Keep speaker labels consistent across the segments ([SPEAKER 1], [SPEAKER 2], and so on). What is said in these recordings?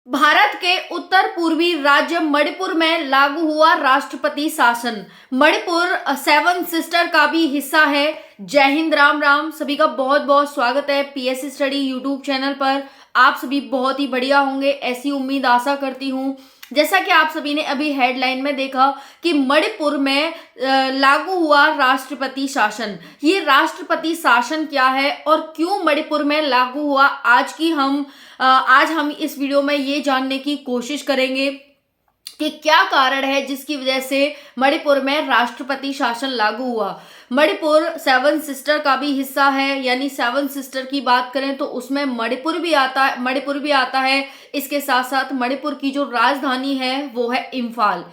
[SPEAKER 1] भारत के उत्तर पूर्वी राज्य मणिपुर में लागू हुआ राष्ट्रपति शासन। मणिपुर सेवन सिस्टर का भी हिस्सा है। जय हिंद, राम राम। सभी का बहुत बहुत स्वागत है पीएससी स्टडी यूट्यूब चैनल पर। आप सभी बहुत ही बढ़िया होंगे, ऐसी उम्मीद आशा करती हूँ। जैसा कि आप सभी ने अभी हेडलाइन में देखा कि मणिपुर में लागू हुआ राष्ट्रपति शासन। ये राष्ट्रपति शासन क्या है और क्यों मणिपुर में लागू हुआ, आज हम इस वीडियो में ये जानने की कोशिश करेंगे कि क्या कारण है जिसकी वजह से मणिपुर में राष्ट्रपति शासन लागू हुआ। मणिपुर सेवन सिस्टर का भी हिस्सा है, यानी सेवन सिस्टर की बात करें तो उसमें मणिपुर भी आता है। इसके साथ साथ मणिपुर की जो राजधानी है वो है इम्फाल।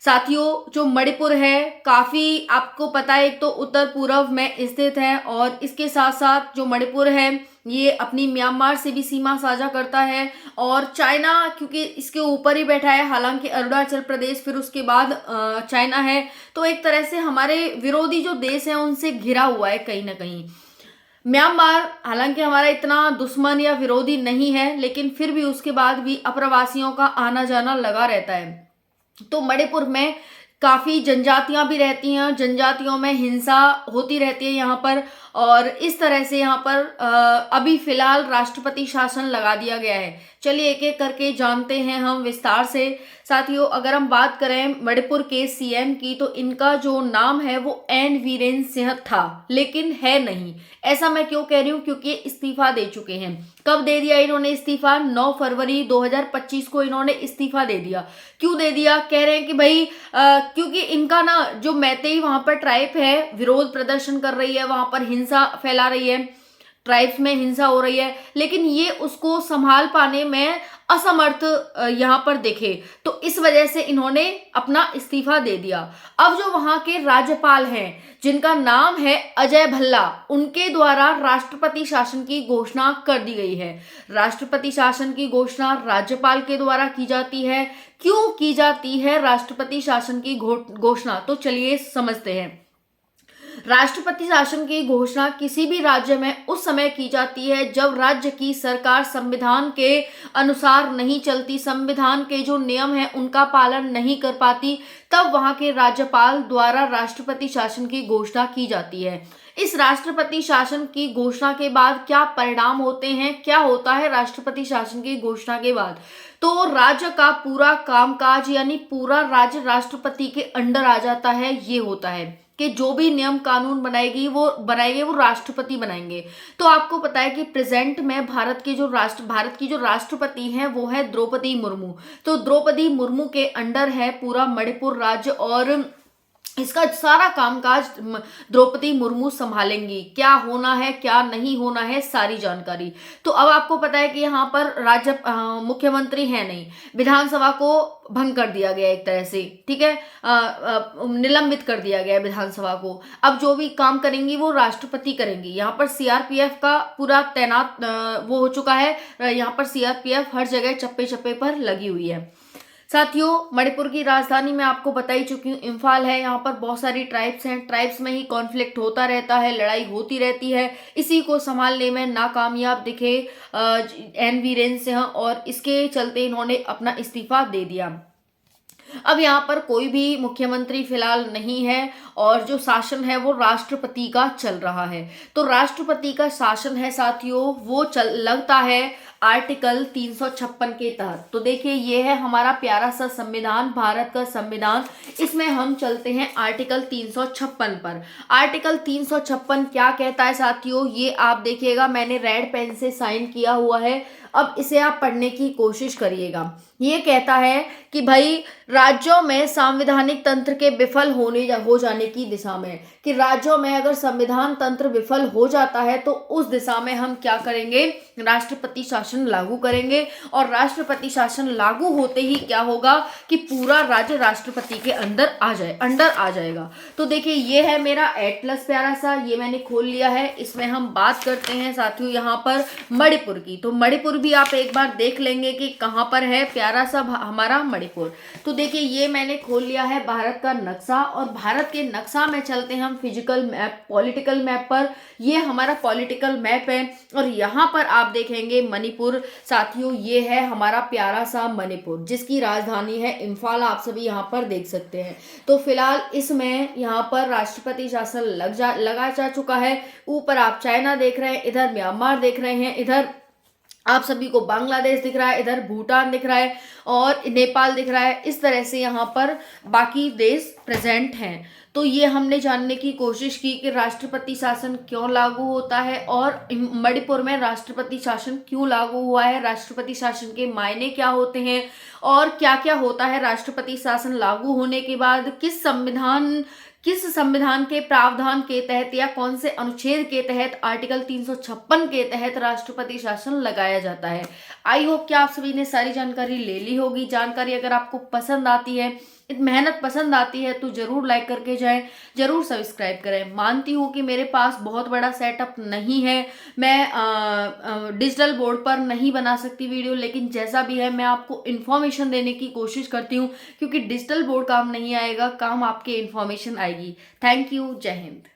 [SPEAKER 1] साथियों, जो मणिपुर है काफी आपको पता है, एक तो उत्तर पूर्व में स्थित है और इसके साथ साथ जो मणिपुर है ये अपनी म्यांमार से भी सीमा साझा करता है और चाइना क्योंकि इसके ऊपर ही बैठा है। हालांकि अरुणाचल प्रदेश फिर उसके बाद चाइना है, तो एक तरह से हमारे विरोधी जो देश हैं उनसे घिरा हुआ है कहीं ना कहीं। म्यांमार हालांकि हमारा इतना दुश्मन या विरोधी नहीं है, लेकिन फिर भी उसके बाद भी अप्रवासियों का आना जाना लगा रहता है। तो मणिपुर में काफी जनजातियां भी रहती हैं, जनजातियों में हिंसा होती रहती है यहाँ पर, और इस तरह से यहाँ पर अभी फिलहाल राष्ट्रपति शासन लगा दिया गया है। चलिए एक एक करके जानते हैं हम विस्तार से। साथियों, अगर हम बात करें मणिपुर के सीएम की तो इनका जो नाम है वो एन वीरेंद्र सिंह था, लेकिन है नहीं। ऐसा मैं क्यों कह रही हूँ, क्योंकि इस्तीफा दे चुके हैं। कब दे दिया इन्होंने इस्तीफा? 9 फरवरी 2025 को इन्होंने इस्तीफा दे दिया। क्यों दे दिया? कह रहे हैं कि भाई क्योंकि इनका ना जो मैतेई वहां पर ट्राइब है विरोध प्रदर्शन कर रही है, वहां पर हिंसा फैला रही है, ट्राइब्स में हिंसा हो रही है, लेकिन ये उसको संभाल पाने में असमर्थ यहाँ पर दिखे, तो इस वजह से इन्होंने अपना इस्तीफा दे दिया। अब जो वहां के राज्यपाल हैं जिनका नाम है अजय भल्ला, उनके द्वारा राष्ट्रपति शासन की घोषणा कर दी गई है। राष्ट्रपति शासन की घोषणा राज्यपाल के द्वारा की जाती है। क्यों की जाती है राष्ट्रपति शासन की घोषणा, तो चलिए समझते हैं। राष्ट्रपति शासन की घोषणा किसी भी राज्य में उस समय की जाती है जब राज्य की सरकार संविधान के अनुसार नहीं चलती, संविधान के जो नियम है उनका पालन नहीं कर पाती, तब वहां के राज्यपाल द्वारा राष्ट्रपति शासन की घोषणा की जाती है। इस राष्ट्रपति शासन की घोषणा के बाद क्या परिणाम होते हैं, क्या होता है राष्ट्रपति शासन की घोषणा के बाद? तो राज्य का पूरा कामकाज यानी पूरा राज्य राष्ट्रपति के अंडर आ जाता है। ये होता है कि जो भी नियम कानून बनाएंगे वो राष्ट्रपति बनाएंगे। तो आपको पता है कि प्रेजेंट में भारत की जो राष्ट्रपति हैं वो है द्रौपदी मुर्मू। तो द्रौपदी मुर्मू के अंडर है पूरा मणिपुर राज्य और इसका सारा कामकाज द्रौपदी मुर्मू संभालेंगी। क्या होना है क्या नहीं होना है सारी जानकारी। तो अब आपको पता है कि यहाँ पर मुख्यमंत्री है नहीं, विधानसभा को भंग कर दिया गया एक तरह से, ठीक है, निलंबित कर दिया गया विधानसभा को। अब जो भी काम करेंगी वो राष्ट्रपति करेंगी। यहाँ पर सीआरपीएफ का पूरा तैनात वो हो चुका है। यहाँ पर सीआरपीएफ हर जगह चप्पे चप्पे पर लगी हुई है। साथियों, मणिपुर की राजधानी मैं आपको बता ही चुकी हूँ, इम्फाल है। यहाँ पर बहुत सारी ट्राइब्स हैं, ट्राइब्स में ही कॉन्फ्लिक्ट होता रहता है, लड़ाई होती रहती है। इसी को संभालने में नाकामयाब दिखे एन वीरेंद्र सिंह और इसके चलते इन्होंने अपना इस्तीफा दे दिया। अब यहाँ पर कोई भी मुख्यमंत्री फिलहाल नहीं है और जो शासन है वो राष्ट्रपति का चल रहा है। तो राष्ट्रपति का शासन है साथियों, वो लगता है आर्टिकल 356 के तहत। तो देखिए ये है हमारा प्यारा सा संविधान, भारत का संविधान। इसमें हम चलते हैं आर्टिकल 356 पर। आर्टिकल 356 क्या कहता है साथियों, ये आप देखिएगा, मैंने रेड पेन से साइन किया हुआ है। अब इसे आप पढ़ने की कोशिश करिएगा। ये कहता है कि भाई राज्यों में संवैधानिक तंत्र के विफल हो जाने की दिशा में, कि राज्यों में अगर संविधान तंत्र विफल हो जाता है तो उस दिशा में हम क्या करेंगे, राष्ट्रपति शासन लागू करेंगे। और राष्ट्रपति शासन लागू होते ही क्या होगा कि पूरा राज्य राष्ट्रपति के अंदर आ जाएगा। तो देखिए ये है मेरा एटलस प्यारा सा, ये मैंने खोल लिया है। इसमें हम बात करते हैं साथियों यहाँ पर मणिपुर की। तो मणिपुर भी आप एक बार देख लेंगे कि कहाँ पर है प्यारा सा हमारा मणिपुर। तो देखिए ये मैंने खोल लिया है भारत का नक्शा, और भारत के नक्शा में चलते हैं हम फिजिकल मैप, पॉलिटिकल मैप पर। ये हमारा पॉलिटिकल मैप है और यहाँ पर आप आप देखेंगे मणिपुर। साथियों, ये है हमारा प्यारा सा मणिपुर, जिसकी राजधानी है इम्फाल। आप सभी यहाँ पर देख सकते हैं। तो फिलहाल इसमें यहाँ पर राष्ट्रपति शासन लगा जा चुका है। ऊपर आप चाइना देख रहे हैं, इधर म्यांमार देख रहे हैं, इधर आप सभी को बांग्लादेश दिख रहा है, इधर भूटान दिख रहा है और नेपाल दिख रहा है। इस तरह से यहाँ पर बाकी देश प्रेजेंट हैं। तो ये हमने जानने की कोशिश की कि राष्ट्रपति शासन क्यों लागू होता है और मणिपुर में राष्ट्रपति शासन क्यों लागू हुआ है, राष्ट्रपति शासन के मायने क्या होते हैं और क्या क्या होता है राष्ट्रपति शासन लागू होने के बाद, किस संविधान के प्रावधान के तहत या कौन से अनुच्छेद के तहत, आर्टिकल 356 के तहत राष्ट्रपति शासन लगाया जाता है। आई होप कि आप सभी ने सारी जानकारी ले ली होगी। जानकारी अगर आपको पसंद आती है, मेहनत पसंद आती है, तो जरूर लाइक करके जाएं, जरूर सब्सक्राइब करें। मानती हूँ कि मेरे पास बहुत बड़ा सेटअप नहीं है, मैं डिजिटल बोर्ड पर नहीं बना सकती वीडियो, लेकिन जैसा भी है मैं आपको इन्फॉर्मेशन देने की कोशिश करती हूँ, क्योंकि डिजिटल बोर्ड काम नहीं आएगा, काम आपके इन्फॉर्मेशन आएगी। Thank you. जय हिंद।